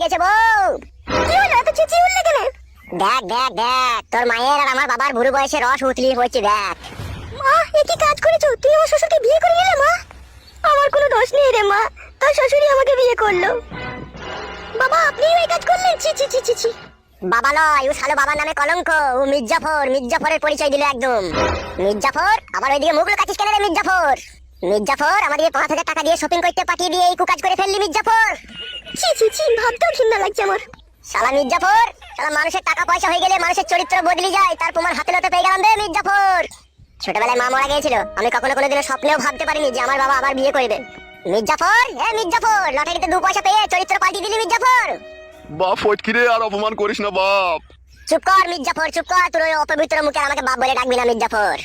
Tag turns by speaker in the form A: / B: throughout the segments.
A: গেছে বউ।
B: কি হলো এত চেঁচিয়ে উঠলে কেন?
A: দেখ দেখ দেখ, তোর মায়ের আর আমার বাবার বুড়ো বয়সে রস উতলিয়ে পড়ছে দেখ।
B: মা এ কি কাজ করেছো? তুই আমার শ্বশুরকে বিয়ে করে নিলে মা? আমার কোনো দোষ নেই রে মা, তোর শ্বশুরই আমাকে বিয়ে করলো। বাবা আপনিও এই কাজ করলেন? ছি ছি ছি ছি ছি।
A: বাবা নয়, ও শালো বাবার নামে কলঙ্ক। ও মির্জাফর, মির্জাফরের পরিচয় দিল একদম। মির্জাফর, আবার ওইদিকে মুখ লুকাচ্ছিস কেন রে মির্জাফর? মির্জাফর, আমাদের 5,000 টাকা দিয়ে শপিং করতে পাঠিয়ে দিয়ে এই কুকাজ করে ফেললি মির্জাফর।
B: ছি ছি ছি, ভাবতেও ঘৃণা লাগছে আমার।
A: শালা মির্জাফর, শালা মানুষের টাকা পয়সা হয়ে গেলে মানুষের চরিত্র বদলে যায়, তার প্রমাণ হাতে নাতে পেয়ে গেলাম রে মির্জাফর। ছোটবেলায় মা মারা গিয়েছিল, আমি কখনো কোনোদিনও স্বপ্নেও ভাবতে পারিনি যে আমার বাবা আবার বিয়ে করবে। মির্জাফর, হ্যাঁ মির্জাফর, লটারিতে 2 পয়সা পেয়ে চরিত্র পাল্টিয়ে দিলি মির্জাফর।
C: বাপ ফটকিরে, আর অপমান করিস না বাপ।
A: চুপ কর মির্জাফর, চুপ কর, তোর ওই অপবিত্র মুখে আমাকে বাপ বলে ডাকবি না মির্জাফর।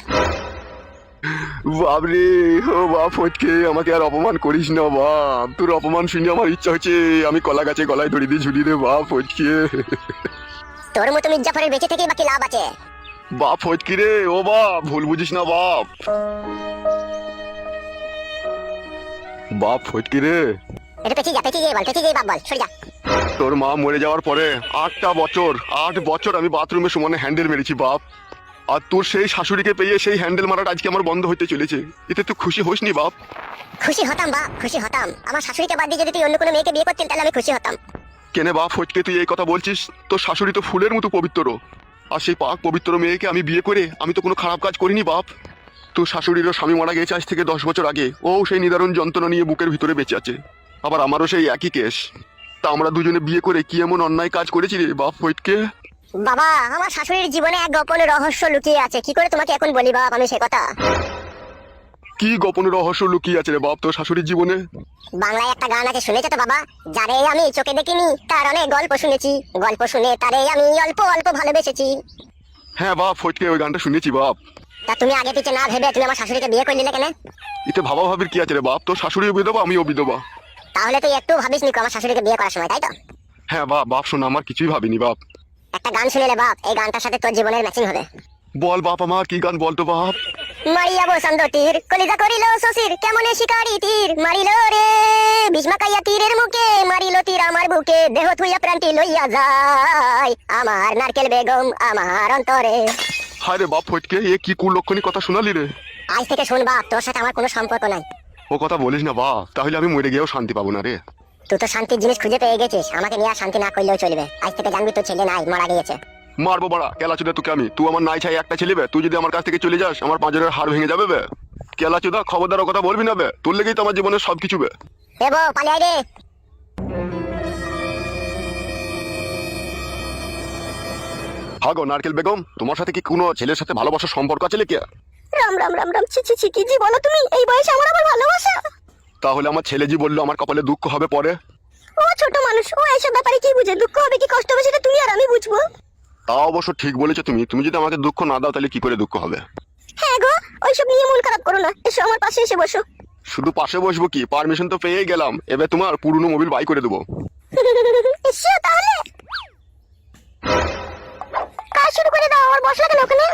C: বাপ রে, ও বাপ ফটকে, আমাকে আর অপমান করিস না বাপ। তোর অপমান শুনে আমার ইচ্ছা হচ্ছে আমি কলা গাছে গলায় দড়ি দিয়ে ঝুলি রে বাপ ফটকে।
A: তোর মতো মির্জাফরের বেঁচে থেকেই বাকি লাভ আছে।
C: বাপ ফটকিরে, ও বাপ ভুল বুঝিস না বাপ। বাপ ফটকিরে,
A: এটা পেছিয়ে যা, পেছিয়ে গিয়ে বল, পেছিয়ে গিয়ে বাপ বল, সরে যা।
C: তোর মা মরে যাওয়ার পরে 8 বছর আমি বাথরুমে সমানে হ্যান্ডেল মেরেছি বাপ। আর তোর সেই শাশুড়িকে পেয়ে সেই হ্যান্ডেল মারাটা আজকে আমার বন্ধ হতে চলেছে। এতে তুই খুশি হোসনি বাপ?
A: খুশি হতাম বাপ, খুশি হতাম। আমার শাশুড়িকে বাদ দিয়ে যদি তুই অন্য কোনো মেয়েকে বিয়ে করতেন তাহলে আমি খুশি হতাম।
C: কেনে বাপ ফটকে তুই এই কথা বলছিস? তোর শাশুড়ি তো ফুলের মতো পবিত্র, আর সেই পাক পবিত্র মেয়েকে আমি বিয়ে করে আমি তো কোনো খারাপ কাজ করিনি বাপ। তোর শাশুড়িরও স্বামী মারা গেছে আজ থেকে 10 বছর আগে, ও সেই নিদারুণ যন্ত্রণা নিয়ে বুকের ভিতরে বেঁচে আছে। আবার আমারও সেই একই কেস। তা আমরা দুজনে বিয়ে করে কি এমন অন্যায় কাজ করেছি রে বাপ ফটকে?
A: বাবা, আমার শাশুড়ির জীবনে এক গোপন রহস্য লুকিয়ে আছে, কি করে তোমাকে এখন বলি বাপ আমি সে কথা।
C: কি গোপন রহস্য লুকিয়ে আছে রে বাপ তোর শাশুড়ির জীবনে?
A: বাংলায় একটা গান আছে, শুনেছো তো বাবা? যারে আমি চোখে দেখিনি তার অনেক গল্প শুনেছি, গল্প শুনে তারে আমি অল্প অল্প ভালোবেসেছি।
C: হ্যাঁ বাপ ফটকে, ওই গানটা শুনেছি বাপ।
A: তা তুমি আগে পিছে না ভেবে তুমি আমার শাশুড়িকে বিয়ে করে নিলে কেন?
C: এতে ভাবা ভাবির কি আছে রে বাপ? তোর শাশুড়িও বিধবা আমিও বিধবা।
A: তাহলে তুই একটু ভাবিস নি আমার শাশুড়িকে বিয়ে করার সময়, তাই তো?
C: হ্যাঁ বাপ, বাপ শোন, আমার কিছুই ভাবিনি বাপ।
A: একটা গান শুনেলে বাপ, এই গানটার সাথে তোর জীবনের ম্যাচিং হবে।
C: বল বাপ, আমার কি গান বলতো বাপ?
A: মারিয়া বসন্ত তীর কলিজা করিল শশীর, কেমনে শিকারি তীর মারিল রে, ভীষ্মাকাইয়া তীরের মুখে মারিল তীর আমার বুকে, দেহ থুইয়া প্রান্তি লইয়া যায় আমার নারকেল বেগম আমার অন্তরে।
C: হায় রে বাপ ফটকে, এ কি কুলক্ষণী কথা শোনালি রে?
A: আজ থেকে শোন বাপ, তোর সাথে আমার কোনো সম্পর্ক নাই।
C: ও কথা বলিস না বাপ, তাহলে আমি মরে গিয়েও শান্তি পাবো না রে।
A: তুই তো শান্তির জিনিস খুঁজে পেয়ে গেছিস, আমাকে নিয়ে আর শান্তি না করলেও চলবে। আজ থেকে জানবি তোর ছেলে নাই, মারা গিয়েছে।
C: মারবো বাড়া কেলাচুদা তোকে আমি। তুই আমার নাই ছাই একটা ছেলে বে, তুই যদি আমার কাছ থেকে চলে যাস আমার পাঁজরের হাড় ভেঙে যাবে বে। কেলাচুদা খবরদার ও কথা বলবি না বে, তোর লেগেই তো আমার জীবনের সবকিছু বে।
A: এ বউ পালিয়ে আয় রে।
C: হাগো নারকেল বেগম, তোমার সাথে কি কোনো ছেলের সাথে ভালোবাসার সম্পর্ক আছে কে?
B: রাম রাম রাম রাম, ছি ছি ছি, কি জি বলো তুমি? এই বয়সে আমার আবার ভালোবাসা?
C: তাহলে আমার ছেলে জি বললো আমার কপালে দুঃখ হবে পরে।
B: ও ছোট মানুষ, ও এইসব ব্যাপারে কি বুঝে? দুঃখ হবে কি কষ্ট হবে সেটা তুমি আর আমি বুঝবো।
C: তা অবশ্য ঠিক বলেছো তুমি। তুমি যদি আমাকে দুঃখ না দাও তাহলে কি করে দুঃখ হবে?
B: হ্যাঁ গো, ওইসব নিয়ে মন খারাপ করো না, এসো আমার পাশে এসে বসো।
C: শুধু পাশে বসবো কি, পারমিশন তো পেয়ে গেলাম, এবার তোমার পুরনো মোবিল বাই করে দেবো।
B: এসো তাহলে, কাজ শুরু করে দাও। আমার বসা কেন ওখানে?